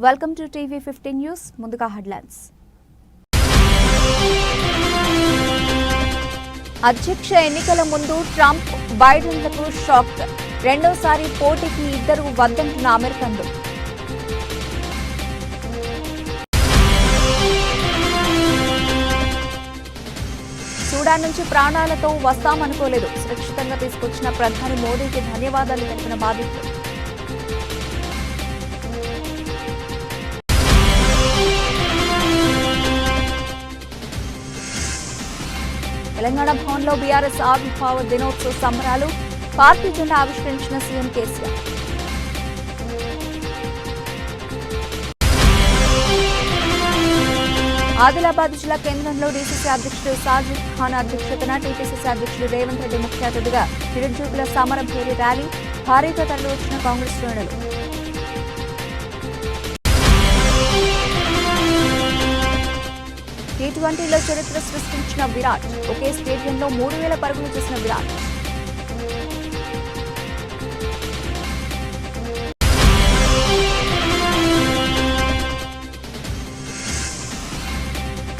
Welcome to TV 15 news. ముందుగా headlines. అధ్యక్ష ఎన్నికల ముందు ట్రంప్ బైడెన్లకు షాక్. రెండోసారి పోటీకి ఇద్దరు వద్దంటున్న అమెరికన్లు. సూడాన్ నుంచి ప్రాణాలతో వస్తామనుకోలేదు. సురక్షితంగా తీసుకొచ్చిన ప్రధాని మోదీకి ధన్యవాదాలు తెలిపిన బాధితులు. తెలంగాణ భవన్లో బీఆర్ఎస్ ఆవిర్భావ దినోత్సవ సంబరాలు. పార్టీ జెండా ఆవిష్కరించిన సీఎం కేసీఆర్. ఆదిలాబాద్ జిల్లా కేంద్రంలో డీసీసీ అధ్యక్షుడు సాజిద్ ఖాన్ అధ్యక్షతన టీపీసీసీ అధ్యక్షుడు రేవంత్ రెడ్డి ముఖ్య అతిథిగా నిరుద్యోగుల సమరం పేరు ర్యాలీ. భారీగా తరలివచ్చిన కాంగ్రెస్ శ్రేణులు. టీ20లో చరిత్ర సృష్టించిన విరాట్. ఒకే స్టేడియంలో 3000 పరుగులు చేసిన విరాట్.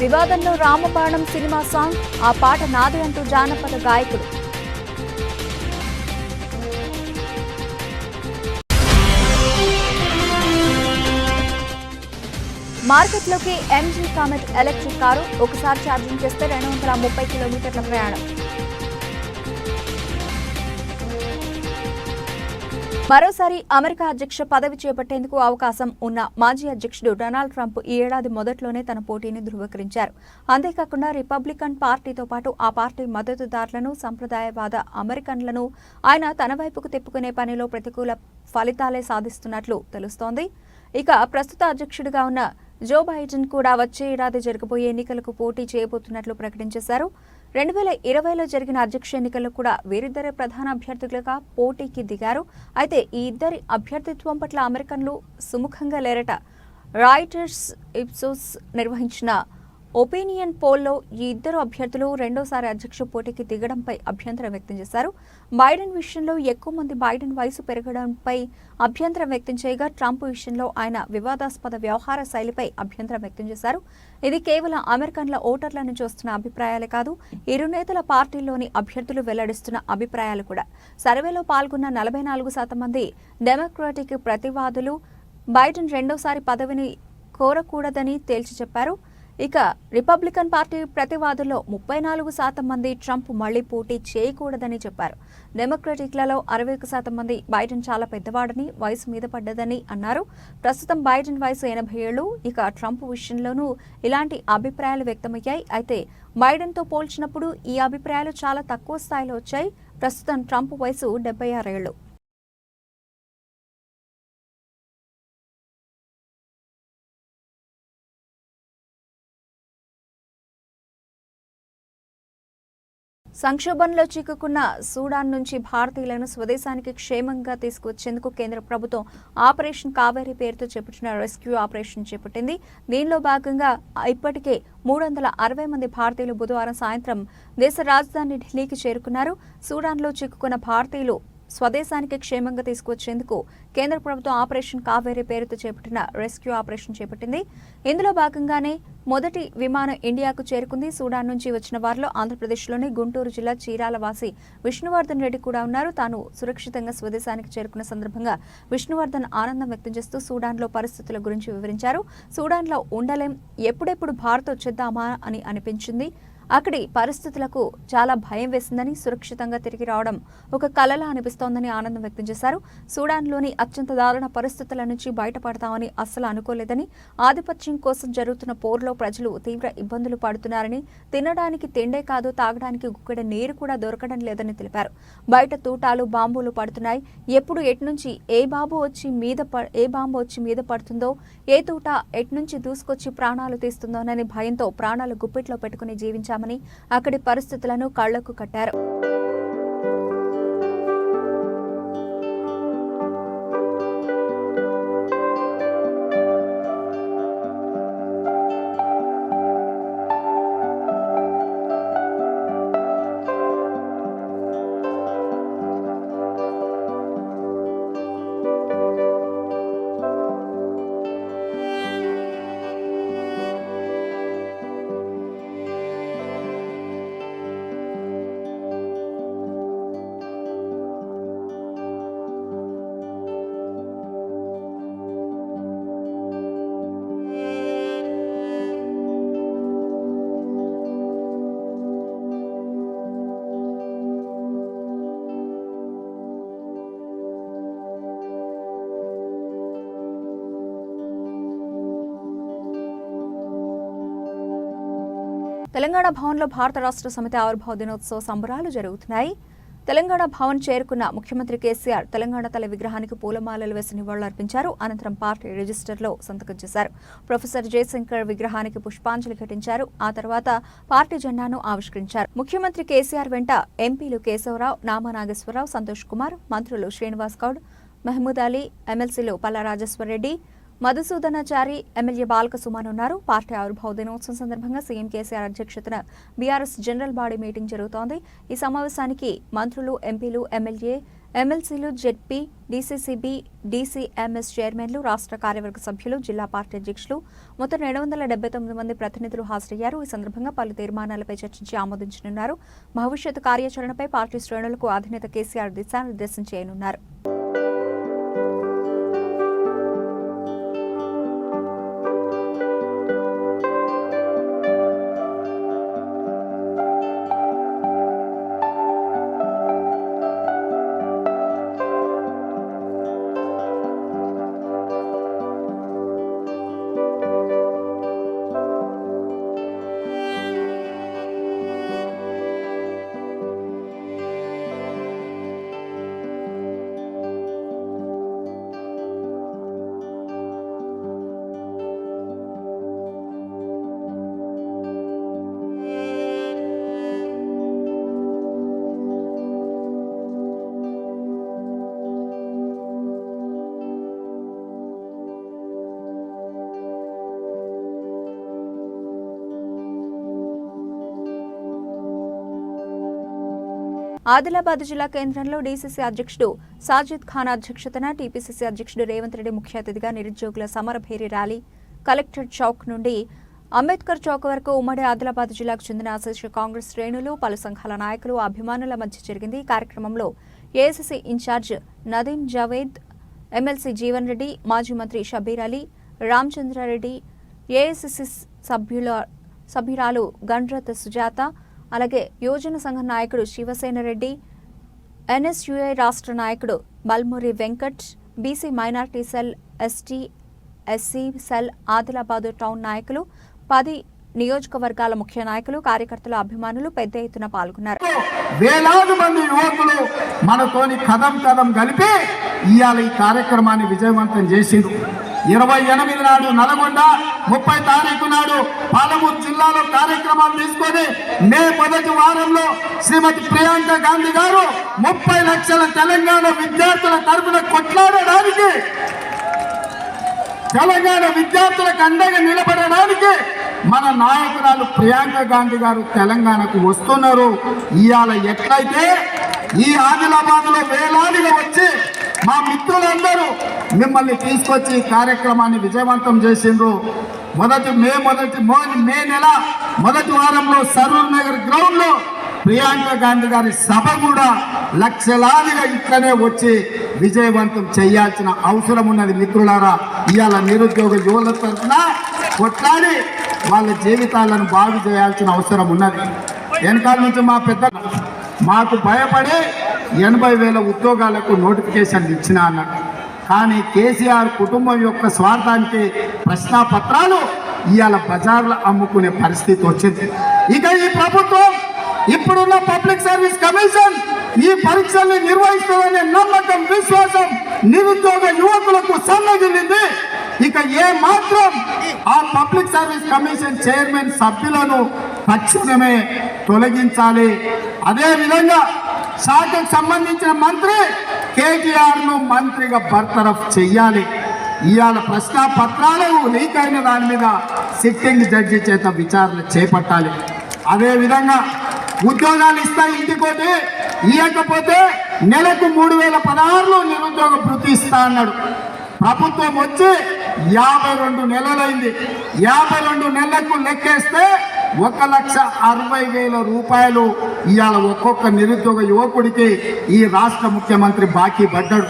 వివాదంలో రామబాణం సినిమా సాంగ్. ఆ పాట నాదే అంటూ జానపద గాయకుడు. మార్కెట్లోకి ఎంజీ కామెట్ ఎలక్ట్రిక్ కారు. ఒకసారి ఛార్జింగ్ చేస్తే 230 కిలోమీటర్ల ప్రయాణం. మరోసారి అమెరికా అధ్యక్ష పదవి చేపట్టేందుకు అవకాశం ఉన్న మాజీ అధ్యక్షుడు డొనాల్డ్ ట్రంప్ ఈ ఏడాది మొదట్లోనే తన పోటీని ధృవీకరించారు. అంతేకాకుండా రిపబ్లికన్ పార్టీతో పాటు ఆ పార్టీ మద్దతుదారులను, సంప్రదాయవాద అమెరికన్లను ఆయన తన వైపుకు తిప్పుకునే పనిలో ప్రతికూల ఫలితాలే సాధిస్తున్నట్లు తెలుస్తోంది. ఇక ప్రస్తుత అధ్యక్షుడిగా ఉన్న జో బైడెన్ కూడా వచ్చే ఏడాది జరగబోయే ఎన్నికలకు పోటీ చేయబోతున్నట్లు ప్రకటించేశారు. 2020లో జరిగిన అధ్యక్ష ఎన్నికల్లో కూడా వీరిద్దరే ప్రధాన అభ్యర్థులుగా పోటీకి దిగారు. అయితే ఈ ఇద్దరి అభ్యర్థిత్వం పట్ల అమెరికన్లు సుముఖంగా లేరట. రాయిటర్స్ ఇప్సోస్ నిర్వహించిన ఒపీనియన్ పోల్లో ఈ ఇద్దరు అభ్యర్థులు రెండోసారి అధ్యక్ష పోటీకి దిగడంపై అభ్యంతరం వ్యక్తం చేశారు. బైడెన్ విషయంలో ఎక్కువ మంది బైడెన్ వయసు పెరగడంపై అభ్యంతరం వ్యక్తం చేయగా, ట్రంప్ విషయంలో ఆయన వివాదాస్పద వ్యవహార శైలిపై అభ్యంతరం వ్యక్తం చేశారు. ఇది కేవలం అమెరికన్ల ఓటర్ల నుంచి వస్తున్న అభిప్రాయాలే కాదు, ఇరు నేతల పార్టీల్లోని అభ్యర్థులు వెల్లడిస్తున్న అభిప్రాయాలు కూడా. సర్వేలో పాల్గొన్న 44% మంది డెమోక్రాటిక్ ప్రతివాదులు బైడెన్ రెండోసారి పదవిని కోరకూడదని తేల్చి చెప్పారు. ఇక రిపబ్లికన్ పార్టీ ప్రతివాదుల్లో 34% మంది ట్రంప్ మళ్లీ పోటీ చేయకూడదని చెప్పారు. డెమోక్రటిక్లలో 61% మంది బైడెన్ చాలా పెద్దవాడని, వయసు మీద పడ్డదని అన్నారు. ప్రస్తుతం బైడెన్ వయసు 80 ఏళ్లు. ఇక ట్రంప్ విషయంలోనూ ఇలాంటి అభిప్రాయాలు వ్యక్తమయ్యాయి. అయితే బైడెన్తో పోల్చినప్పుడు ఈ అభిప్రాయాలు చాలా తక్కువ స్థాయిలో వచ్చాయి. ప్రస్తుతం ట్రంప్ వయసు 76 ఏళ్లు. సంక్షోభంలో చిక్కుకున్న సూడాన్ నుంచి భారతీయులను స్వదేశానికి క్షేమంగా తీసుకువచ్చేందుకు కేంద్ర ప్రభుత్వం ఆపరేషన్ కావేరీ పేరుతో చేపట్టిన రెస్క్యూ ఆపరేషన్ చేపట్టింది. దీనిలో భాగంగా ఇప్పటికే 360 మంది భారతీయులు బుధవారం సాయంత్రం దేశ రాజధాని ఢిల్లీకి చేరుకున్నారు. సూడాన్లో చిక్కుకున్న భారతీయులు స్వదేశానికి క్షేమంగా తీసుకువచ్చేందుకు కేంద్ర ప్రభుత్వం ఆపరేషన్ కావేరీ పేరుతో చేపట్టిన రెస్క్యూ ఆపరేషన్ చేపట్టింది. ఇందులో భాగంగానే మొదటి విమానం ఇండియాకు చేరుకుంది. సూడాన్ నుంచి వచ్చిన వారిలో ఆంధ్రప్రదేశ్లోని గుంటూరు జిల్లా చీరాల వాసి విష్ణువర్ధన్ రెడ్డి కూడా ఉన్నారు. తాను సురక్షితంగా స్వదేశానికి చేరుకున్న సందర్భంగా విష్ణువర్ధన్ ఆనందం వ్యక్తం చేస్తూ సూడాన్లో పరిస్థితుల గురించి వివరించారు. సూడాన్లో ఉండలేం, ఎప్పుడెప్పుడు భారత్ వచ్చేద్దామా అని అనిపించింది. అక్కడి పరిస్థితులకు చాలా భయం వేసిందని, సురక్షితంగా తిరిగి రావడం ఒక కలలా అనిపిస్తోందని ఆనందం వ్యక్తం చేశారు. సూడాన్లోని అత్యంత దారుణ పరిస్థితుల నుంచి బయటపడతామని అస్సలు అనుకోలేదని, ఆధిపత్యం కోసం జరుగుతున్న పోరులో ప్రజలు తీవ్ర ఇబ్బందులు పడుతున్నారని, తినడానికి తిండే కాదు తాగడానికి గుక్కెడ నీరు కూడా దొరకడం లేదని తెలిపారు. బయట తూటాలు, బాంబులు పడుతున్నాయి. ఎప్పుడు ఎట్నుంచి ఏ బాంబు వచ్చి మీద పడుతుందో, ఏ తూట ఎట్నుంచి దూసుకొచ్చి ప్రాణాలు తీస్తుందోనని భయంతో ప్రాణాలు గుప్పిట్లో పెట్టుకుని జీవించారు. అక్కడి పరిస్థితులను కళ్లకు కట్టారు. తెలంగాణ భవన్లో భారత రాష్ట్ర సమితి ఆవిర్భావ దినోత్సవ సంబరాలు జరుగుతున్నాయి. తెలంగాణ భవన్ చేరుకున్న ముఖ్యమంత్రి కేసీఆర్ తెలంగాణ తల్లి విగ్రహానికి పూలమాలలు వేసి నివాళులర్పించారు. అనంతరం పార్టీ రిజిస్టర్లో సంతకం చేశారు. ప్రొఫెసర్ జయశంకర్ విగ్రహానికి పుష్పాంజలి ఘటించారు. ఆ తర్వాత పార్టీ జెండాను ఆవిష్కరించారు. ముఖ్యమంత్రి కేసీఆర్ వెంట ఎంపీలు కేశవరావు, నామా నాగేశ్వరరావు, సంతోష్ కుమార్, మంత్రులు శ్రీనివాస్ గౌడ్, మహమూద్ అలీ, ఎమ్మెల్సీలు పల్లా రాజేశ్వరరెడ్డి, మధుసూదనాచారి, ఎమ్మెల్యే బాలక సుమన్ ఉన్నారు. పార్టీ ఆవిర్భావ దినోత్సవం సందర్భంగా సీఎం కేసీఆర్ అధ్యక్షతన బీఆర్ఎస్ జనరల్ బాడీ మీటింగ్ జరుగుతోంది. ఈ సమావేశానికి మంత్రులు, ఎంపీలు, ఎమ్మెల్సీలు, జెడ్పీ, డీసీసీబీ, డీసీఎంఎస్ చైర్మన్లు, రాష్ట్ర కార్యవర్గ సభ్యులు, జిల్లా పార్టీ అధ్యక్షులు మొత్తం 779 మంది ప్రతినిధులు హాజరయ్యారు. ఈ సందర్భంగా పలు తీర్మానాలపై చర్చించి ఆమోదించనున్నారు. భవిష్యత్ కార్యాచరణపై పార్టీ శ్రేణులకు అధినేత కేసీఆర్ దిశానిర్దేశం చేయనున్నారు. ఆదిలాబాద్ జిల్లా కేంద్రంలో డీసీసీ అధ్యక్షుడు సాజిద్ ఖాన్ అధ్యక్షతన టీపీసీసీ అధ్యక్షుడు రేవంత్ రెడ్డి ముఖ్య అతిథిగా నిరుద్యోగుల సమరభేరి ర్యాలీ కలెక్టర్ చౌక్ నుండి అంబేద్కర్ చౌక్ వరకు ఉమ్మడి ఆదిలాబాద్ జిల్లాకు చెందిన అసోసియేషన్ కాంగ్రెస్ శ్రేణులు, పలు సంఘాల నాయకులు, అభిమానుల మధ్య జరిగింది. ఈ కార్యక్రమంలో ఏఐసీసీ ఇన్ఛార్జ్ నదీం జావేద్, ఎమ్మెల్సీ జీవన్ రెడ్డి, మాజీ మంత్రి షబీర్ అలీ, రామచంద్రారెడ్డి, ఏఐసీసీ సభ్యురాలు గండ్రత్ సుజాత, అలాగే యోజన సంఘ నాయకుడు శివసేన రెడ్డి, ఎన్ఎస్యుఐ రాష్ట్ర నాయకుడు Balmuri Venkat, BC minority cell, ST SC cell, Adilabad town నాయకులు, 10 నియోజకవర్గాల ముఖ్య నాయకులు, కార్యకర్తలు, అభిమానులు పెద్ద ఎత్తున పాల్గొన్నారు. వేలాది మంది యువకులు మనతోని కదం కలిపి ఇవాళ ఈ కార్యక్రమాన్ని విజయవంతం చేసిండ్రు. 28 నాడు నల్గొండ, 30 తారీఖు నాడు పాలమూరు జిల్లాలో కార్యక్రమాలు తీసుకొని మే 1వ వారంలో శ్రీమతి ప్రియాంక గాంధీ గారు 30 లక్షల తెలంగాణ విద్యార్థుల తరఫున కొట్లాడడానికి, తెలంగాణ విద్యార్థులకు అండగా నిలబడడానికి మన నాయకురాలు ప్రియాంక గాంధీ గారు తెలంగాణకు వస్తున్నారు. ఇవాళ ఎట్లయితే ఈ ఆదిలాబాద్లో వేలాదిగా వచ్చి మా మిత్రులందరూ మిమ్మల్ని తీసుకొచ్చి కార్యక్రమాన్ని విజయవంతం చేసిండ్రు. మే నెల 1వ వారంలో సరూర్ నగర్ గ్రౌండ్ లో ప్రియాంక గాంధీ గారి సభ కూడా లక్షలాదిగా ఇక్కడే వచ్చి విజయవంతం చేయాల్సిన అవసరం ఉన్నది. మిత్రులారా, ఇవాళ నిరుద్యోగ యువత తరఫున కొట్లాడి వాళ్ళ జీవితాలను బాగు చేయాల్సిన అవసరం ఉన్నది. వెనకాల నుంచి మా పెద్ద మాకు భయపడి 80,000 ఉద్యోగాలకు నోటిఫికేషన్లు ఇచ్చినా అన్నట్టు. కానీ కేసీఆర్ కుటుంబం యొక్క స్వార్థానికి ప్రశ్నాపత్రాలు ఇవాళ బజార్లో అమ్ముకునే పరిస్థితి వచ్చింది. ఇక ఈ ప్రభుత్వం, ఇప్పుడున్న పబ్లిక్ సర్వీస్ కమిషన్ ఈ పరీక్షల్ని నిర్వహిస్తుందనే నమ్మకం, విశ్వాసం నిరుద్యోగ యువకులకు సన్నగిల్లింది. ఇక ఏ మాత్రం ఆ పబ్లిక్ సర్వీస్ కమిషన్ చైర్మన్ సభ్యులను తక్షణమే తొలగించాలి. అదేవిధంగా శాఖకు సంబంధించిన మంత్రి కేటీఆర్ ను మంత్రిగా బర్తరఫ్ చెయ్యాలి. ఇవాళ ప్రశ్నాపత్రాలు లీక్ అయిన దాని మీద సిట్టింగ్ జడ్జి చేత విచారణ చేపట్టాలి. అదేవిధంగా ఉద్యోగాలు ఇస్తా ఇంటికోటి, ఇవ్వకపోతే నెలకు 3,016 నిరుద్యోగ భృతి ఇస్తా అన్నాడు. ప్రభుత్వం వచ్చి 52 నెలలైంది. 52 నెలలకు లెక్కేస్తే 1,60,000 రూపాయలు ఇవాళ ఒక్కొక్క నిరుద్యోగ యువకుడికి ఈ రాష్ట్ర ముఖ్యమంత్రి బాకీ పడ్డాడు.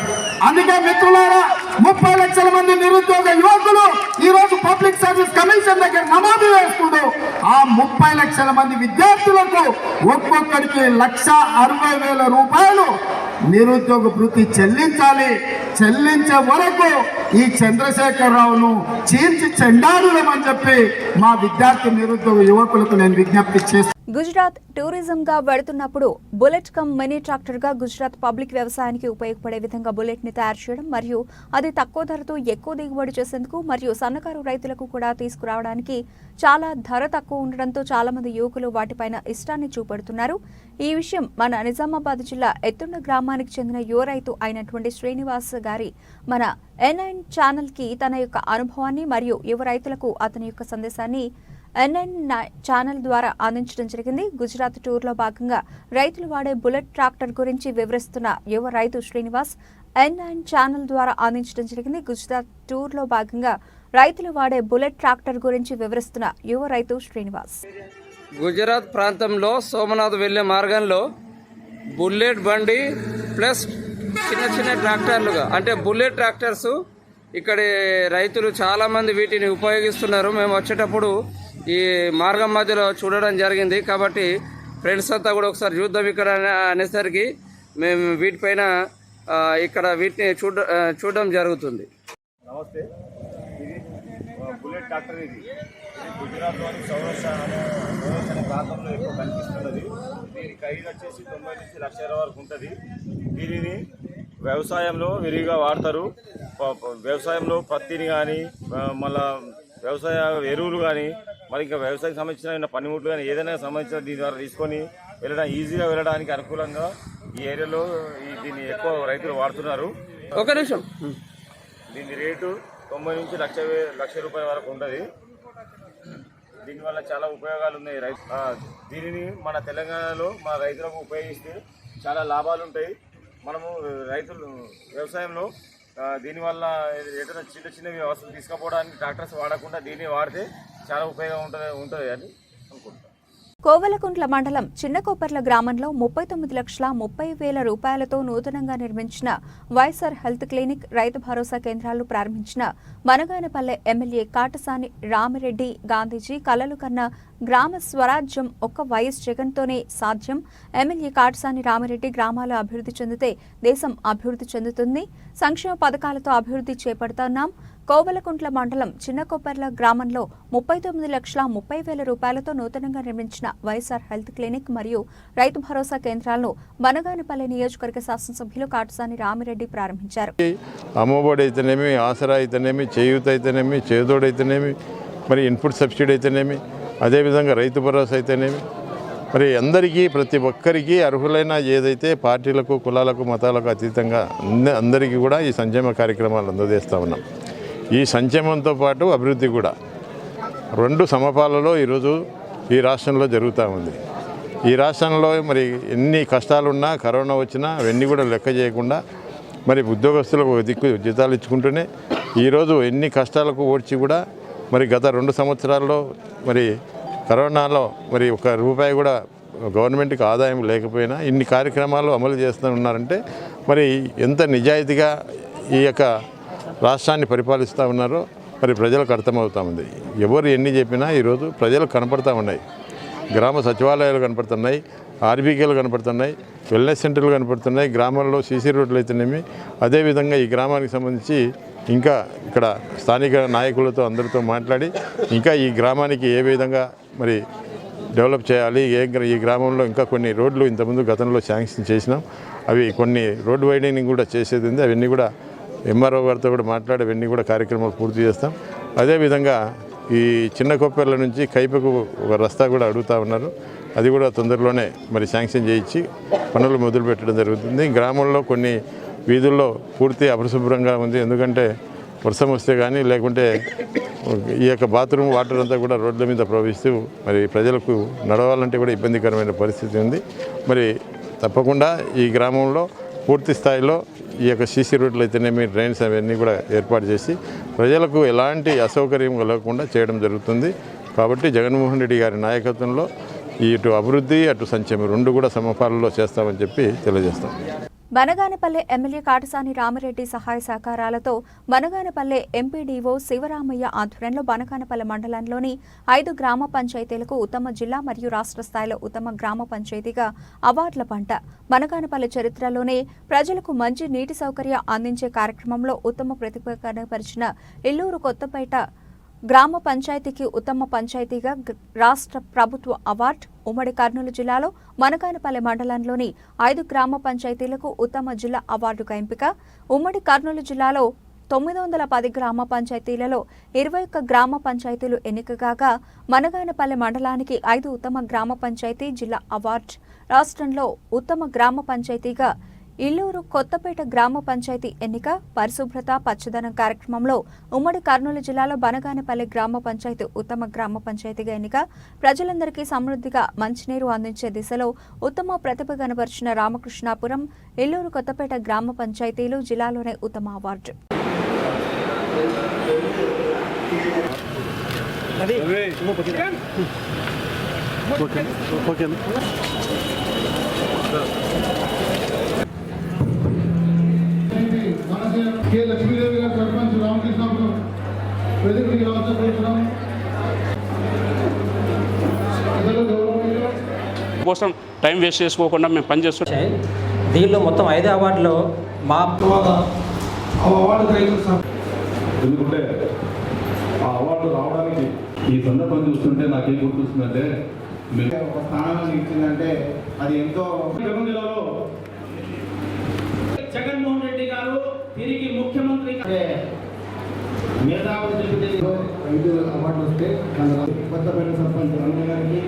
అందుకే మిత్రులారా, 30 లక్షల మంది నిరుద్యోగ యువకులు ఈ రోజు పబ్లిక్ సర్వీస్ కమిషన్ దగ్గర నమోదు చేసుకుంటూ ఆ 30 లక్షల మంది విద్యార్థులకు ఒక్కొక్కరికి 1,60,000 రూపాయలు నిరుద్యోగ భృతి చెల్లించాలి. చెల్లించే వరకు ఈ చంద్రశేఖరరావును చీల్చి చెండాడులమని చెప్పి మా విద్యార్థి నిరుద్యోగ యువకులకు నేను విజ్ఞప్తి చేస్తాను. గుజరాత్ టూరిజం గా వెళుతున్నప్పుడు బుల్లెట్ కమ్ మినీ ట్రాక్టర్ గా గుజరాత్ పబ్లిక్ వ్యవసాయానికి ఉపయోగపడే విధంగా బుల్లెట్ ని తయారు చేయడం మరియు అది తక్కువ ధరతో ఎక్కువ దిగుబడి చేసేందుకు మరియు సన్నకారు రైతులకు కూడా తీసుకురావడానికి చాలా ధర తక్కువ ఉండడంతో చాలా మంది యువకులు వాటిపైన ఇష్టాన్ని చూపెడుతున్నారు. ఈ విషయం మన నిజామాబాద్ జిల్లా ఎత్తుండ గ్రామానికి చెందిన యువ రైతు అయినటువంటి శ్రీనివాస్ గారి మన N9 ఛానల్ కి తన యొక్క అనుభవాన్ని మరియు యువ రైతులకు అతని యొక్క సందేశాన్ని N9 ఛానల్ ద్వారా అందించడం జరిగింది. గుజరాత్ టూర్ లో భాగంగా రైతులు వాడే బుల్లెట్ ట్రాక్టర్ గురించి వివరిస్తున్న యువ రైతు శ్రీనివాస్ N9 ఛానల్ ద్వారా అందించడం జరిగింది. గుజరాత్ టూర్ లో భాగంగా రైతులు వాడే బుల్లెట్ ట్రాక్టర్ గురించి వివరిస్తున్న యువ రైతు శ్రీనివాస్. గుజరాత్ ప్రాంతంలో సోమనాథ్ వెళ్లే మార్గంలో బుల్లెట్ బండి ప్లస్ చిన్న చిన్న ట్రాక్టర్లుగా అంటే బుల్లెట్ ట్రాక్టర్స్ ఇక్కడ రైతులు చాలా మంది వీటిని ఉపయోగిస్తున్నారు. మేము వచ్చేటప్పుడు ఈ మార్గం మధ్యలో చూడడం జరిగింది కాబట్టి ఫ్రెండ్స్ అంతా కూడా ఒకసారి చూద్దాం ఇక్కడ అనేసరికి మేము వీటిపైన ఇక్కడ వీటిని చూడడం జరుగుతుంది. నమస్తే, ఇది బుల్లెట్ ట్రాక్టర్. ఇది గుజరాత్లోని సౌరాష్ట్ర అనే ప్రాంతంలో ఎక్కువ కనిపిస్తున్నది. దీని ఖరీదు వచ్చేసి 90 నుంచి 1,00,000 వరకు ఉంటుంది. దీనిని వ్యవసాయంలో విరివిగా వాడతారు. వ్యవసాయంలో పత్తిని కానీ మళ్ళా వ్యవసాయ ఎరువులు కానీ మరి ఇంకా వ్యవసాయానికి సంబంధించిన పనిముట్లు కానీ ఏదైనా సంబంధించిన దీని ద్వారా తీసుకొని ఈజీగా వెళ్ళడానికి అనుకూలంగా ఈ ఏరియాలో దీన్ని ఎక్కువ రైతులు వాడుతున్నారు. ఒక నిమిషం. దీని రేటు 90 నుంచి 1,00,000 రూపాయల వరకు ఉంటుంది. దీనివల్ల చాలా ఉపయోగాలు ఉన్నాయి. దీనిని మన తెలంగాణలో మన రైతులకు ఉపయోగిస్తే చాలా లాభాలు ఉంటాయి. మనము రైతులు వ్యవసాయంలో దీనివల్ల ఏదైనా చిన్న చిన్నవి వస్తువులు తీసుకుపోవడానికి ట్రాక్టర్స్ వాడకుండా దీన్ని వాడితే చాలా ఉపయోగం ఉంటుంది అని అనుకుంటున్నాను. కోవెలకుంట్ల మండలం చిన్నకోపర్ల గ్రామంలో 39,30,000 రూపాయలతో నూతనంగా నిర్మించిన వైఎస్ఆర్ హెల్త్ క్లినిక్, రైతు భరోసా కేంద్రాలు ప్రారంభించిన మనగానపల్లె ఎమ్మెల్యే కాటసాని రామిరెడ్డి. గాంధీజీ కలలు కన్న గ్రామ స్వరాజ్యం ఒక్క వైఎస్ జగన్తోనే సాధ్యం. ఎమ్మెల్యే కాటసాని రామిరెడ్డి గ్రామాలు అభివృద్ధి చెందితే దేశం అభివృద్ధి చెందుతుంది. సంక్షేమ పథకాలతో అభివృద్ధి చేపడుతున్నాం. కోవెలకుంట్ల మండలం చిన్నకొప్పర్ల గ్రామంలో 39,30,000 రూపాయలతో నూతనంగా నిర్మించిన వైఎస్ఆర్ హెల్త్ క్లినిక్ మరియు రైతు భరోసా కేంద్రాలను బనగానపల్లె నియోజకవర్గ శాసనసభ్యులు కాటసాని రామిరెడ్డి ప్రారంభించారు. అమ్మఒడి అయితేనేమి, ఆసరా అయితేనేమి, చేయూత అయితేనేమి, చేదోడు అయితేనేమి, మరి ఇన్పుట్ సబ్సిడీ అయితేనేమి, అదేవిధంగా రైతు భరోసా అయితేనేమి, మరి అందరికీ ప్రతి ఒక్కరికి అర్హులైన ఏదైతే పార్టీలకు, కులాలకు, మతాలకు అతీతంగా అందరికీ కూడా ఈ సంక్షేమ కార్యక్రమాలు అందజేస్తూ ఉన్నాం. ఈ సంక్షేమంతో పాటు అభివృద్ధి కూడా రెండు సమపాలలో ఈరోజు ఈ రాష్ట్రంలో జరుగుతూ ఉంది. ఈ రాష్ట్రంలో మరి ఎన్ని కష్టాలున్నా, కరోనా వచ్చినా అవన్నీ కూడా లెక్క చేయకుండా మరి ఉద్యోగస్తులకు దిక్కు జీతాలు ఇచ్చుకుంటూనే ఈరోజు ఎన్ని కష్టాలకు ఓడ్చి కూడా మరి గత 2 సంవత్సరాల్లో మరి కరోనాలో మరి ₹1 కూడా గవర్నమెంట్కి ఆదాయం లేకపోయినా ఇన్ని కార్యక్రమాలు అమలు చేస్తూ ఉన్నారంటే మరి ఎంత నిజాయితీగా ఈ యొక్క రాష్ట్రాన్ని పరిపాలిస్తూ ఉన్నారో మరి ప్రజలకు అర్థమవుతూ ఉంది. ఎవరు ఎన్ని చెప్పినా ఈరోజు ప్రజలకు కనపడతా ఉన్నాయి. గ్రామ సచివాలయాలు కనపడుతున్నాయి, ఆర్బీకేలు కనపడుతున్నాయి, వెల్నెస్ సెంటర్లు కనపడుతున్నాయి, గ్రామాల్లో సీసీ రోడ్లు అయితేనేమి. అదేవిధంగా ఈ గ్రామానికి సంబంధించి ఇంకా ఇక్కడ స్థానిక నాయకులతో అందరితో మాట్లాడి ఇంకా ఈ గ్రామానికి ఏ విధంగా మరి డెవలప్ చేయాలి, ఈ గ్రామంలో ఇంకా కొన్ని రోడ్లు ఇంతకుముందు గతంలో శాంక్షన్ చేసినాం, అవి కొన్ని రోడ్ వైడనింగ్ కూడా చేసేది ఉంది. అవన్నీ కూడా ఎంఆర్ఓ గారితో కూడా మాట్లాడి అవన్నీ కూడా కార్యక్రమాలు పూర్తి చేస్తాం. అదేవిధంగా ఈ చిన్నకొప్పెర్ల నుంచి కైపకు ఒక రస్తా కూడా అడుగుతూ ఉన్నారు. అది కూడా తొందరలోనే మరి శాంక్షన్ చేయించి పనులు మొదలు పెట్టడం జరుగుతుంది. గ్రామంలో కొన్ని వీధుల్లో పూర్తి అపరిశుభ్రంగా ఉంది. ఎందుకంటే వర్షం వస్తే కానీ లేకుంటే ఈ యొక్క బాత్రూమ్ వాటర్ అంతా కూడా రోడ్ల మీద ప్రవహిస్తూ మరి ప్రజలకు నడవాలంటే కూడా ఇబ్బందికరమైన పరిస్థితి ఉంది. మరి తప్పకుండా ఈ గ్రామంలో పూర్తి స్థాయిలో ఈ యొక్క సీసీ రోడ్లు అయితేనేమి, డ్రైన్స్ అవన్నీ కూడా ఏర్పాటు చేసి ప్రజలకు ఎలాంటి అసౌకర్యం కలగకుండా చేయడం జరుగుతుంది. కాబట్టి జగన్మోహన్ రెడ్డి గారి నాయకత్వంలో ఇటు అభివృద్ధి అటు సంక్షేమం రెండు కూడా సమపాలలో చేస్తామని చెప్పి తెలియజేస్తాం. బనగానపల్లె ఎమ్మెల్యే కాటసాని రామిరెడ్డి సహాయ సహకారాలతో బనగానపల్లె ఎంపీడీఓ శివరామయ్య ఆధ్వర్యంలో బనగానపల్లె మండలంలోని 5 గ్రామ పంచాయతీలకు ఉత్తమ జిల్లా మరియు రాష్ట్ర స్థాయిలో ఉత్తమ గ్రామ పంచాయతీగా అవార్డుల పంట. బనగానపల్లె చరిత్రలోనే ప్రజలకు మంచి నీటి సౌకర్యం అందించే కార్యక్రమంలో ఉత్తమ ప్రతిభ కనబరిచిన ఇల్లూరు కొత్తపేట గ్రామ పంచాయతీకి ఉత్తమ పంచాయతీగా రాష్ట్ర ప్రభుత్వ అవార్డు. ఉమ్మడి కర్నూలు జిల్లాలో బనగానపల్లె మండలంలోని 5 గ్రామ పంచాయతీలకు ఉత్తమ జిల్లా అవార్డుగా ఎంపిక. ఉమ్మడి కర్నూలు జిల్లాలో 910 గ్రామ పంచాయతీలలో 21 గ్రామ పంచాయతీలు ఎన్నిక కాగా బనగానపల్లె మండలానికి 5 ఉత్తమ గ్రామ పంచాయతీ జిల్లా అవార్డు. రాష్ట్రంలో ఉత్తమ గ్రామ పంచాయతీగా ఇల్లూరు కొత్తపేట గ్రామ పంచాయతీ ఎన్నిక. పరిశుభ్రత పచ్చదనం కార్యక్రమంలో ఉమ్మడి కర్నూలు జిల్లాలో బనగానపల్లె గ్రామ పంచాయతీ ఉత్తమ గ్రామ పంచాయతీగా ఎన్నిక. ప్రజలందరికీ సమృద్ధిగా మంచినీరు అందించే దిశలో ఉత్తమ ప్రతిభ కనబరిచిన రామకృష్ణాపురం, ఇల్లూరు కొత్తపేట గ్రామ పంచాయతీలు జిల్లాలోనే ఉత్తమ అవార్డు. కే లక్ష్మీదేవి గారు సర్పంచ్ రామకృష్ణాపురం ప్రజలకు రాష్ట్రం కోసం టైం వేస్ట్ చేసుకోకుండా మేము పనిచేస్తున్నాం. దీనిలో మొత్తం 5 అవార్డులో మా ఎందుకంటే ఆ అవార్డు రావడానికి ఈ సందర్భం చూస్తుంటే నాకేం గుర్తొస్తుందంటే ఒక స్థానాన్ని ఇచ్చిందంటే అది ఎంతో. జిల్లాలో జగన్మోహన్ రెడ్డి గారు తిరిగి ముఖ్యమంత్రి మేధావులు 5 అవార్డులు వస్తే కొత్తపేట సర్పంచ్ రమణ గారికి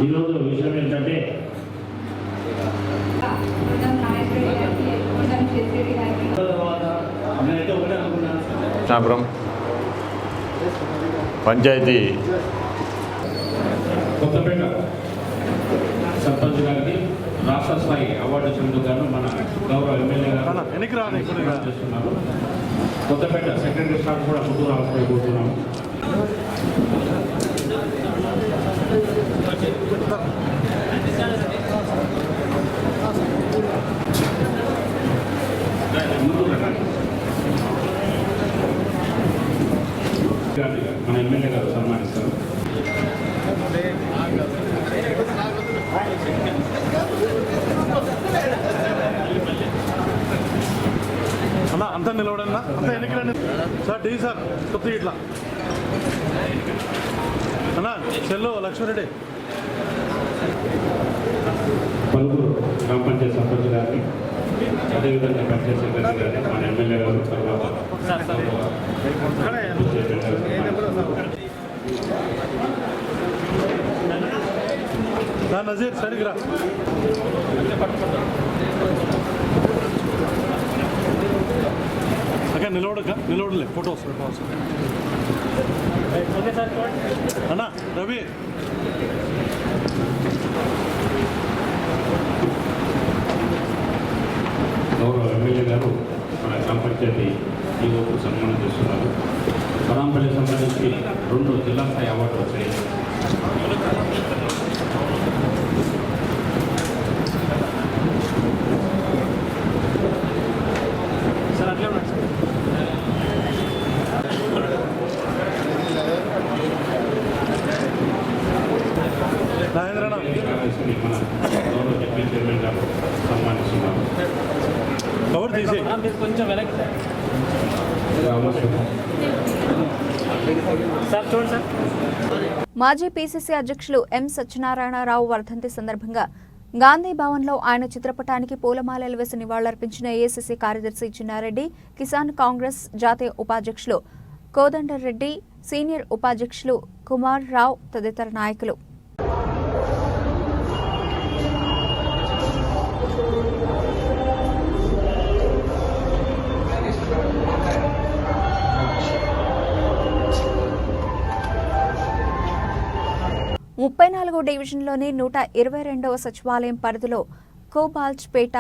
ఈరోజు విషయం ఏంటంటే కృష్ణాపురం పంచాయతీ కొత్తపేట సర్పంచ్ గారికి రాష్ట్ర స్థాయి అవార్డు చెందుతాను మన గౌరవ ఎమ్మెల్యే గారు చేస్తున్నారు. కొత్తపేట సెక్రటరీ స్టాఫ్ కూడా ముందు రాసుకోబోతున్నాము. మన ఎమ్మెల్యే గారు సన్మానిస్తారు. అన్న అంతా నిలవడన్నా అంతా ఎన్నికలండి సార్. డి సార్ కొత్త ఇట్లా అన్న సెల్లు లక్ష్మీరెడ్డి పలువురు గ్రామ పంచాయతీ సర్పంచ్ గారిని, అదేవిధంగా పంచాయతీ సెక్రటరీ గారిని, మన ఎమ్మెల్యే గారు, తర్వాత నజీర్ సరిగ్గా అక్క నిలవడలే ఫోటోస్ అన్నా రవి గౌరవ ఎమ్మెల్యే గారు మన గ్రామ పంచాయతీ ఈరోజు సన్మానం చేస్తున్నారు. బనాంపల్లి సంబంధించి 2 జిల్లా స్థాయి అవార్డులు వచ్చాయి. మన గౌరవ డిప్యూటీ చైర్మన్ గారు సన్మానిస్తున్నారు. కవర్ తీసి కొంచెం వెనక్కి సార్ చూడండి సార్. మాజీ పీసీసీ అధ్యక్షులు ఎం సత్యనారాయణరావు వర్ధంతి సందర్భంగా గాంధీ భవన్లో ఆయన చిత్రపటానికి పూలమాలలు వేసి నివాళులర్పించిన ఏఐసీసీ కార్యదర్శి చిన్నారెడ్డి, కిసాన్ కాంగ్రెస్ జాతీయ ఉపాధ్యక్షులు కోదండరెడ్డి, సీనియర్ ఉపాధ్యక్షులు కుమార్ రావు తదితర నాయకులు. ముప్పై 34వ డివిజన్లోని 122వ సచివాలయం పరిధిలో కోబాల్జ్పేట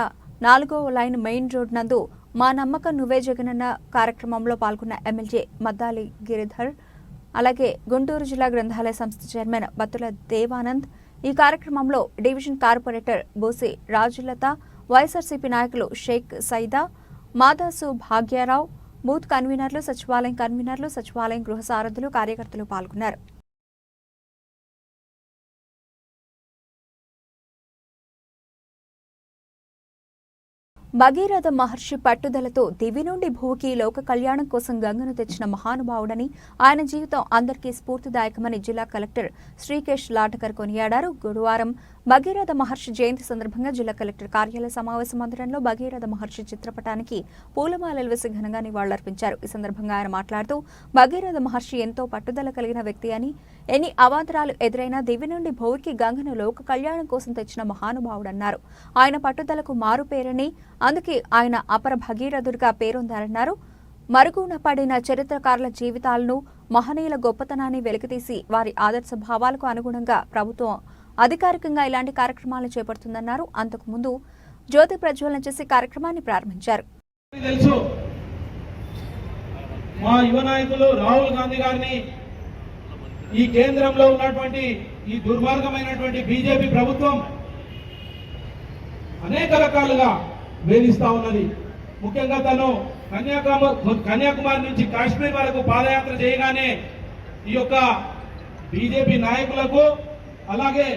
4వ లైన్ మెయిన్ రోడ్ నందు మా నమ్మకం నువ్వే జగనన్న కార్యక్రమంలో పాల్గొన్న ఎమ్మెల్యే మద్దాలి గిరిధర్, అలాగే గుంటూరు జిల్లా గ్రంథాలయ సంస్థ చైర్మన్ బత్తుల దేవానంద్. ఈ కార్యక్రమంలో డివిజన్ కార్పొరేటర్ బోసి రాజులత, వైఎస్ఆర్సీపీ నాయకులు షేక్ సైదా, మాదాసు భాగ్యారావు, బూత్ కన్వీనర్లు, సచివాలయం గృహ సారథులు, కార్యకర్తలు పాల్గొన్నారు. భగీరథ మహర్షి పట్టుదలతో దివి నుండి భూకి లోక కళ్యాణం కోసం గంగను తెచ్చిన మహానుభావుడని, ఆయన జీవితం అందరికీ స్ఫూర్తిదాయకమని జిల్లా కలెక్టర్ శ్రీకేష్ లాటకర్ కొనియాడారు. గురువారం భగీరథ మహర్షి జయంతి సందర్భంగా జిల్లా కలెక్టర్ కార్యాలయ సమావేశ మందిరంలో భగీరథ మహర్షి చిత్రపటానికి పూలమాలలు వేసి ఘనంగా నివాళులర్పించారు. ఈ సందర్భంగా ఆయన మాట్లాడుతూ భగీరథ మహర్షి ఎంతో పట్టుదల కలిగిన వ్యక్తి అని, ఎన్ని అవాంతరాలు ఎదురైనా దివి నుండి భూకి గంగను లోక కళ్యాణం కోసం తెచ్చిన మహానుభావుడన్నారు. ఆయన పట్టుదలకు మారుపేరని, అందుకే ఆయన అపర భగీరథుడిగా పేరొందారన్నారు. మరుగున పడిన చరిత్రకారుల జీవితాలను, మహనీయుల గొప్పతనాన్ని వెలికితీసి వారి ఆదర్శ భావాలకు అనుగుణంగా ప్రభుత్వం అధికారికంగా ఇలాంటి కార్యక్రమాలను చేపడుతుందన్నారు. అంతకుముందు జ్యోతి ప్రజ్వలన చేసి కార్యక్రమాన్ని ప్రారంభించారు. తెలుసు మా యువ నాయకులు రాహుల్ గాంధీ గారిని ఈ కేంద్రంలో ఉన్నటువంటి ఈ దుర్మార్గమైనటువంటి బీజేపీ ప్రభుత్వం అనేక రకాలుగా వేధిస్తా ఉన్నది. ముఖ్యంగా తను కన్యాకుమారి నుంచి కాశ్మీర్ వరకు పాదయాత్ర చేయగానే ఈ యొక్క బీజేపీ నాయకులకు అలాగే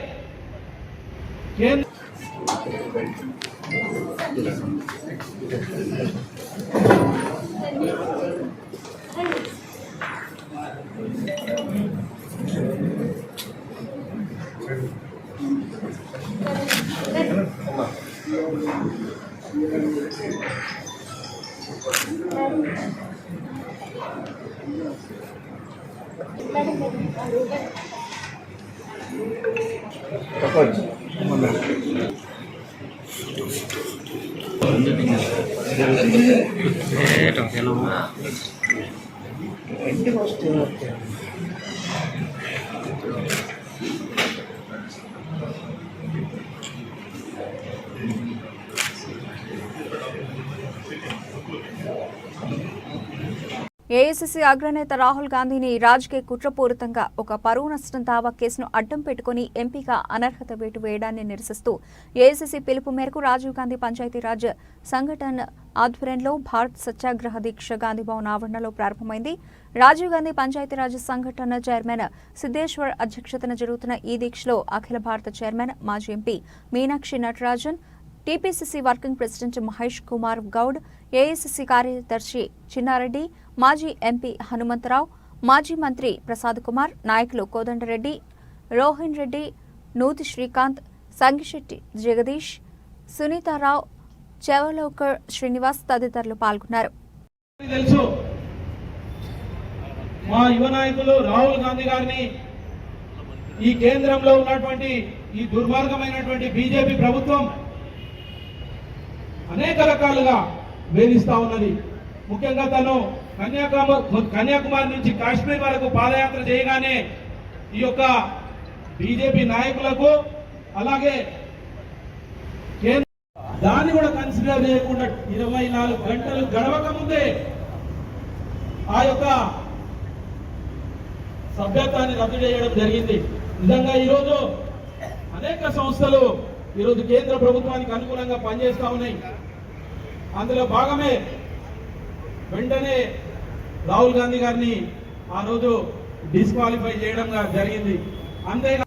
ఏఐసీసీ అగ్రనేత రాహుల్ గాంధీని రాజకీయ కుట్రపూరితంగా ఒక పరువు నష్టం దావా కేసును అడ్డం పెట్టుకుని ఎంపీగా అనర్హత వేటు వేయడాన్ని నిరసిస్తూ ఏఐసీసీ పిలుపు మేరకు రాజీవ్ గాంధీ పంచాయతీరాజ్ సంఘటన ఆధ్వర్యంలో భారత్ సత్యాగ్రహ దీక్ష గాంధీభవన్ ఆవరణలో ప్రారంభమైంది. రాజీవ్ గాంధీ పంచాయతీరాజ్ సంఘటన చైర్మన్ సిద్దేశ్వర్ అధ్యక్షతన జరుగుతున్న ఈ దీక్షలో అఖిల భారత చైర్మన్, మాజీ MP Meenakshi Natarajan, TPCC working president Mahesh Kumar Goud, AICC కార్యదర్శి చిన్నారెడ్డి, మాజీ ఎంపీ హనుమంతరావు, మాజీ మంత్రి ప్రసాద్ కుమార్, నాయకులు కోదండరెడ్డి, రోహిన్ రెడ్డి, నూతి శ్రీకాంత్, సంగిశెట్టి జగదీష్, సునీతారావు, చెవలోకర్ శ్రీనివాస్ తదితరులు పాల్గొన్నారు. తెలుసు మా యువ నాయకులు రాహుల్ గాంధీ గారిని ఈ కేంద్రంలో ఉన్నటువంటి ఈ దుర్మార్గమైనటువంటి బీజేపీ ప్రభుత్వం అనేక రకాలుగా వేధిస్తా ఉన్నది. ముఖ్యంగా తను కన్యాకుమారి నుంచి కాశ్మీర్ వరకు పాదయాత్ర చేయగానే ఈ యొక్క బీజేపీ నాయకులకు అలాగే దాన్ని కూడా కన్సిడర్ చేయకుండా 24 గంటలు గడవక ముందే ఆ యొక్క సభ్యత్వాన్ని రద్దు చేయడం జరిగింది. నిజంగా ఈరోజు అనేక సంస్థలు ఈరోజు కేంద్ర ప్రభుత్వానికి అనుకూలంగా పనిచేస్తా ఉన్నాయి. అందులో భాగమే వెంటనే రాహుల్ గాంధీ గారిని ఆ రోజు డిస్క్వాలిఫై చేయడం జరిగింది. అంతేగా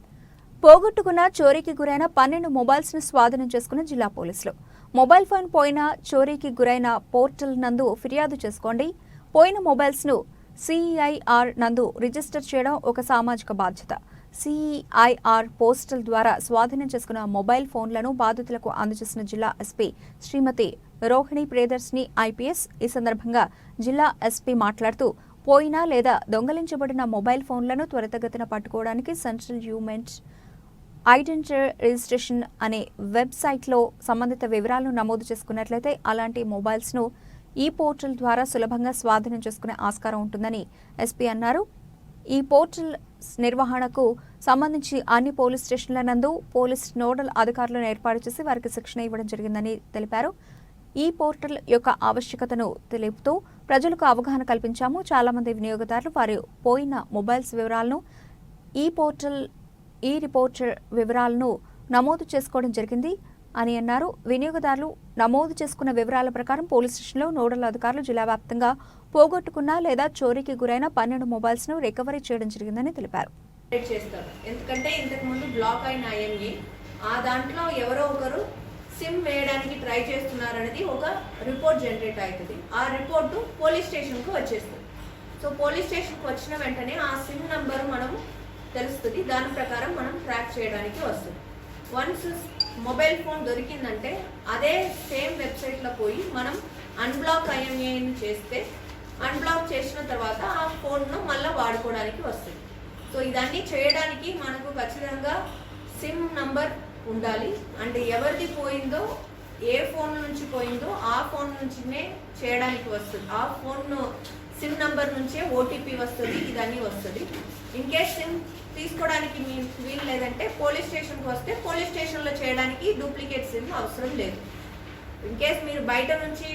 పోగొట్టుకున్న చోరీకి గురైన 12 మొబైల్స్ ను స్వాధీనం చేసుకున్న జిల్లా పోలీసులు. మొబైల్ ఫోన్ పోయిన, చోరీకి గురైన పోర్టల్ నందు ఫిర్యాదు చేసుకోండి. పోయిన మొబైల్స్ ను సిఈఐఆర్ నందు రిజిస్టర్ చేయడం ఒక సామాజిక బాధ్యత. సిఈఐఆర్ పోస్టల్ ద్వారా స్వాధీనం చేసుకున్న మొబైల్ ఫోన్లను బాధితులకు అందజేసిన జిల్లా ఎస్పీ శ్రీమతి రోహిణి ప్రియదర్శిని ఐపీఎస్. ఈ సందర్భంగా జిల్లా ఎస్పీ మాట్లాడుతూ పోయిన లేదా దొంగలించబడిన మొబైల్ ఫోన్లను త్వరితగతిన పట్టుకోవడానికి సెంట్రల్ హ్యూమన్ ఐడెంటిటీ రిజిస్ట్రేషన్ అనే వెబ్సైట్లో సంబంధిత వివరాలను నమోదు చేసుకున్నట్లయితే అలాంటి మొబైల్స్ను ఈ పోర్టల్ ద్వారా సులభంగా స్వాధీనం చేసుకునే ఆస్కారం ఉంటుందని ఎస్పీ అన్నారు. ఈ పోర్టల్ నిర్వహణకు సంబంధించి అన్ని పోలీస్ స్టేషన్ల నందు పోలీస్ నోడల్ అధికారులను ఏర్పాటు చేసి వారికి శిక్షణ ఇవ్వడం జరిగిందని తెలిపారు. ఈ పోర్టల్ యొక్క ఆవశ్యకతను తెలుపుతూ ప్రజలకు అవగాహన కల్పించాము. చాలా మంది వినియోగదారులు వారి పోయిన మొబైల్స్ వివరాలను ఈ రిపోర్టర్ వివరాలను నమోదు చేసుకోవడం జరిగింది. అని అన్నారు. వినియోగదారులు నమోదు చేసుకున్న వివరాల ప్రకారం పోలీస్ స్టేషన్లో నోడల్ అధికారులు జిల్లా వ్యాప్తంగా పోగొట్టుకున్న లేదా చోరీకి గురైన 12 మొబైల్స్ ను రికవరీ చేయడం జరిగిందని తెలిపారు. ఎందుకంటే ఇంతకు ముందు బ్లాక్ అయిన IME ఆ దాంట్లో ఎవరో ఒకరు సిమ్ వేయడానికి ట్రై చేస్తున్నారనేది ఒక రిపోర్ట్ జనరేట్ అవుతుంది. ఆ రిపోర్టు పోలీస్ స్టేషన్కు వచ్చేస్తుంది. సో పోలీస్ స్టేషన్కి వచ్చిన వెంటనే ఆ సిమ్ నంబరు మనము తెలుస్తుంది. దాని ప్రకారం మనం ట్రాక్ చేయడానికి వస్తుంది. వన్స్ మొబైల్ ఫోన్ దొరికిందంటే అదే సేమ్ వెబ్సైట్లో పోయి మనం అన్బ్లాక్ IMEని చేస్తే అన్బ్లాక్ చేసిన తర్వాత ఆ ఫోన్ను మళ్ళీ వాడుకోవడానికి వస్తుంది. సో ఇదన్నీ చేయడానికి మనకు ఖచ్చితంగా సిమ్ నంబర్ ఉండాలి. అంటే ఎవరిది పోయిందో, ఏ ఫోన్ నుంచి పోయిందో ఆ ఫోన్ నుంచినే చేయడానికి వస్తుంది. ఆ ఫోన్ సిమ్ నంబర్ నుంచే OTP వస్తుంది, ఇదన్నీ వస్తుంది. ఇన్ కేస్ సిమ్ తీసుకోవడానికి వీలు లేదంటే పోలీస్ స్టేషన్కి వస్తే పోలీస్ స్టేషన్లో చేయడానికి డూప్లికేట్ సిమ్ అవసరం లేదు. ఇన్ కేస్ మీరు బయట నుంచి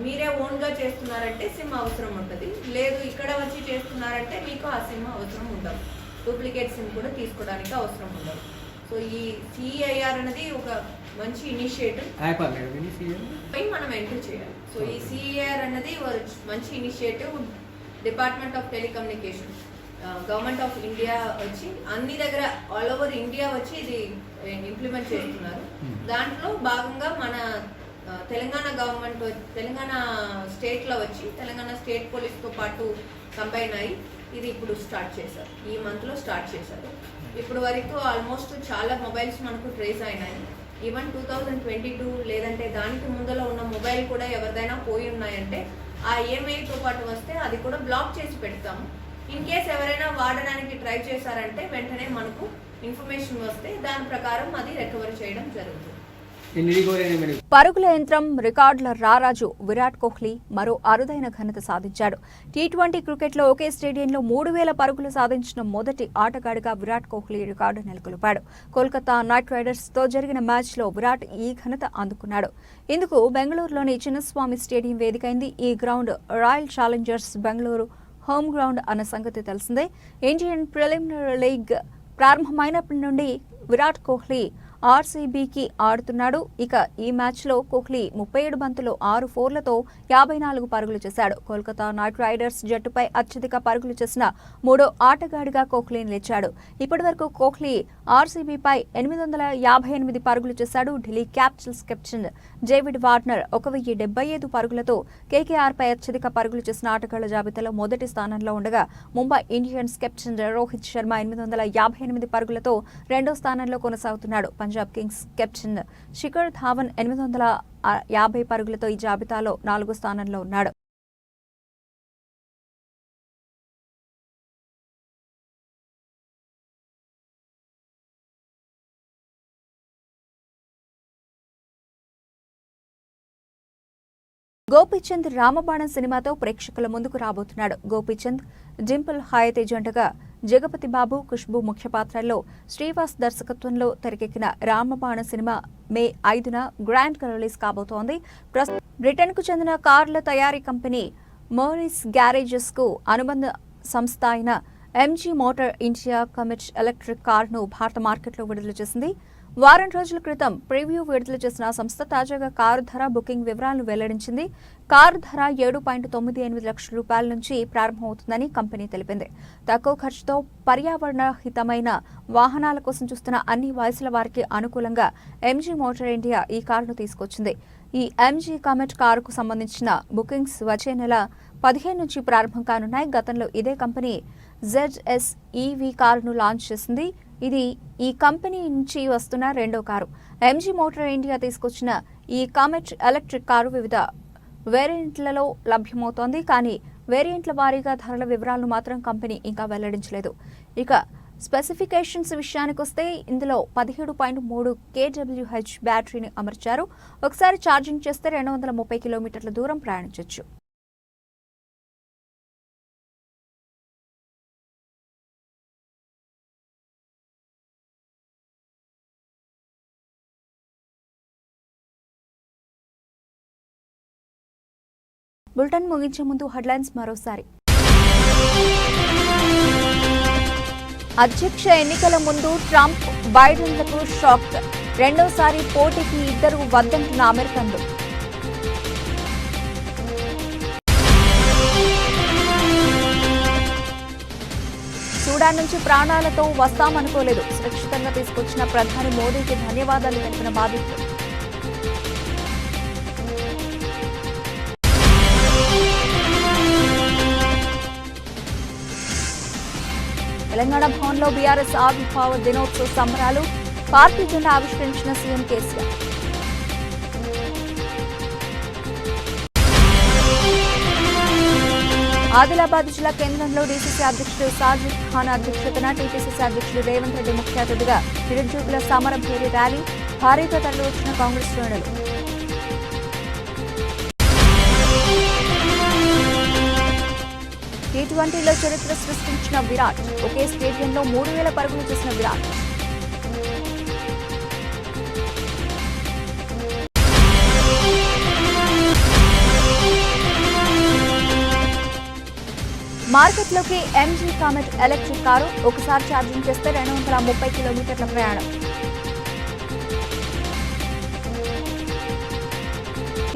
మీరే ఓన్గా చేస్తున్నారంటే సిమ్ అవసరం ఉంటుంది. లేదు ఇక్కడ వచ్చి చేస్తున్నారంటే మీకు ఆ సిమ్ అవసరం ఉండదు. డూప్లికేట్ సిమ్ కూడా తీసుకోవడానికి అవసరం ఉండదు. సో ఈ CEIR అనేది ఒక మంచి ఇనిషియేటివ్ మనం ఎంటర్ చేయాలి. సో ఈ CEIR అనేది మంచి initiative. Department of telecommunication, government of India వచ్చి అన్ని దగ్గర ఆల్ ఓవర్ ఇండియా వచ్చి ఇది ఇంప్లిమెంట్ చేస్తున్నారు. దాంట్లో భాగంగా మన తెలంగాణ గవర్నమెంట్, తెలంగాణ స్టేట్లో వచ్చి తెలంగాణ స్టేట్ పోలీస్తో పాటు కంబైన్ అయ్యి ఇది ఇప్పుడు స్టార్ట్ చేశారు. ఈ మంత్లో స్టార్ట్ చేశారు. ఇప్పుడు వరకు ఆల్మోస్ట్ చాలా మొబైల్స్ మనకు ట్రేస్ అయినాయి. ఈవెన్ 2022 లేదంటే దానికి ముందలో ఉన్న మొబైల్ కూడా ఎవరిదైనా పోయి ఉన్నాయంటే ఆ EMIతో పాటు వస్తే అది కూడా బ్లాక్ చేసి పెడతాము. ఇన్ కేస్ ఎవరైనా వాడడానికి ట్రై చేశారంటే వెంటనే మనకు ఇన్ఫర్మేషన్ వస్తే దాని ప్రకారం అది రికవరీ చేయడం జరుగుతుంది. పరుగుల యంత్రం రికార్డుల రారాజు విరాట్ కోహ్లీ మరో అరుదైన ఘనత సాధించాడు. T20 క్రికెట్లో ఒకే స్టేడియంలో 3000 పరుగులు సాధించిన మొదటి ఆటగాడిగా విరాట్ కోహ్లీ రికార్డు నెలకొల్పాడు. కోల్కతా నైట్ రైడర్స్ తో జరిగిన మ్యాచ్లో విరాట్ ఈ ఘనత అందుకున్నాడు. ఇందుకు బెంగళూరులోని చిన్నస్వామి స్టేడియం వేదికైంది. ఈ ground royal Challengers Bengaluru home ground అన్న సంగతి తెలిసిందే. ఇండియన్ ప్రిలిమినరీ లీగ్ ప్రారంభమైనప్పటి నుండి విరాట్ కోహ్లీ RCBకి ఆడుతున్నాడు. ఇక ఈ మ్యాచ్లో కోహ్లీ 37 బంతులు 6 ఫోర్లతో 54 పరుగులు చేశాడు. కోల్కతా నైట్ రైడర్స్ జట్టుపై అత్యధిక పరుగులు చేసిన మూడో ఆటగాడిగా కోహ్లీ నిలిచాడు. ఇప్పటివరకు కోహ్లీ RCBపై 858 పరుగులు చేశాడు. Delhi Capitals captain David Warner 1075 పరుగులతో KKRపై అత్యధిక పరుగులు చేసిన ఆటగాళ్ల జాబితాలో మొదటి స్థానంలో ఉండగా ముంబై ఇండియన్స్ కెప్టెన్ రోహిత్ శర్మ 858 పరుగులతో రెండో స్థానంలో కొనసాగుతున్నాడు. పంజాబ్ కింగ్స్ కెప్టెన్ శిఖర్ ధావన్ 850 పరుగులతో ఈ జాబితాలో 4వ స్థానంలో ఉన్నాడు. గోపీచంద్ రామబాణం సినిమాతో ప్రేక్షకుల ముందుకు రాబోతున్నాడు. గోపీచంద్, డింపుల్ హయతే జంటగా జగపతి బాబు, ఖుష్బూ ముఖ్య పాత్రల్లో శ్రీవాస్ దర్శకత్వంలో తెరకెక్కిన రామబాణం సినిమా మే 5న గ్రాండ్ గా రిలీజ్ కాబోతోంది. బ్రిటన్ కు చెందిన కార్ల తయారీ కంపెనీ మోరిస్ గ్యారేజెస్ కు అనుబంధ సంస్థ అయిన MG motor India commit electric కారును భారత మార్కెట్లో విడుదల చేసింది. వారం రోజుల క్రితం ప్రివ్యూ విడుదల చేసిన సంస్థ తాజాగా కారు ధర, బుకింగ్ వివరాలను వెల్లడించింది. కారు ధర 7.98 లక్షల రూపాయల నుంచి ప్రారంభమవుతుందని కంపెనీ తెలిపింది. తక్కువ ఖర్చుతో పర్యావరణ హితమైన వాహనాల కోసం చూస్తున్న అన్ని వయసుల వారికి అనుకూలంగా MG మోటార్ ఇండియా ఈ కారును తీసుకొచ్చింది. ఈ MG కమిట్ కారుకు సంబంధించిన బుకింగ్స్ వచ్చే నెల 15 నుంచి ప్రారంభం కానున్నాయి. గతంలో ఇదే కంపెనీ ZS EV కారును లాంచ్ చేసింది. ఇది ఈ కంపెనీ నుంచి వస్తున్న రెండో కారు. MG మోటార్ ఇండియా తీసుకొచ్చిన ఈ కామెట్ ఎలక్ట్రిక్ కారు వివిధ వేరియంట్లలో లభ్యమవుతోంది. కానీ వేరియంట్ల వారీగా ధరల వివరాలను మాత్రం కంపెనీ ఇంకా వెల్లడించలేదు. ఇక స్పెసిఫికేషన్స్ విషయానికి వస్తే ఇందులో 17.3 kWh బ్యాటరీని అమర్చారు. ఒకసారి ఛార్జింగ్ చేస్తే 230 కిలోమీటర్ల దూరం ప్రయాణించవచ్చు. బులెటిన్ ముగించే ముందు హెడ్లైన్స్ మరోసారి. అధ్యక్ష ఎన్నికల ముందు ట్రంప్, బైడెన్లకు షాక్. రెండోసారి పోటీకి ఇద్దరు వద్దంటున్న అమెరికన్లు. సూడాన్ నుంచి ప్రాణాలతో వస్తామనుకోలేదు. సురక్షితంగా తీసుకొచ్చిన ప్రధాని మోదీకి ధన్యవాదాలు తెలిపిన బాధితులు. తెలంగాణ భవన్లో బీఆర్ఎస్ ఆవిర్భావ దినోత్సవ సంబరాలు. పార్టీ జెండా ఆవిష్కరించిన సీఎం కేసీఆర్. ఆదిలాబాద్ జిల్లా కేంద్రంలో డీసీసీ అధ్యక్షుడు సాజిద్ ఖాన్ అధ్యక్షతన టీపీసీసీ అధ్యక్షుడు రేవంత్ రెడ్డి ముఖ్య అతిథిగా నిరుద్యోగుల సమర భేరీ ర్యాలీ. భారీగా తరలివచ్చిన కాంగ్రెస్ శ్రేణులు. టీ20లో చరిత్ర సృష్టించిన విరాట్. ఒకే స్టేడియంలో 3000 పరుగులు చేసిన విరాట్. మార్కెట్లోకి ఎంజీ కామెట్ ఎలక్ట్రిక్ కారు. ఒకసారి ఛార్జింగ్ చేస్తే 230 కిలోమీటర్ల ప్రయాణం.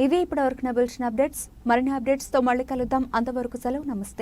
ఇవి ఇప్పటివరకు బులెటిన్ అప్డేట్స్. మరిన్ని అప్డేట్స్తో మళ్ళీ కలుద్దాం. అంతవరకు సెలవు. నమస్తే.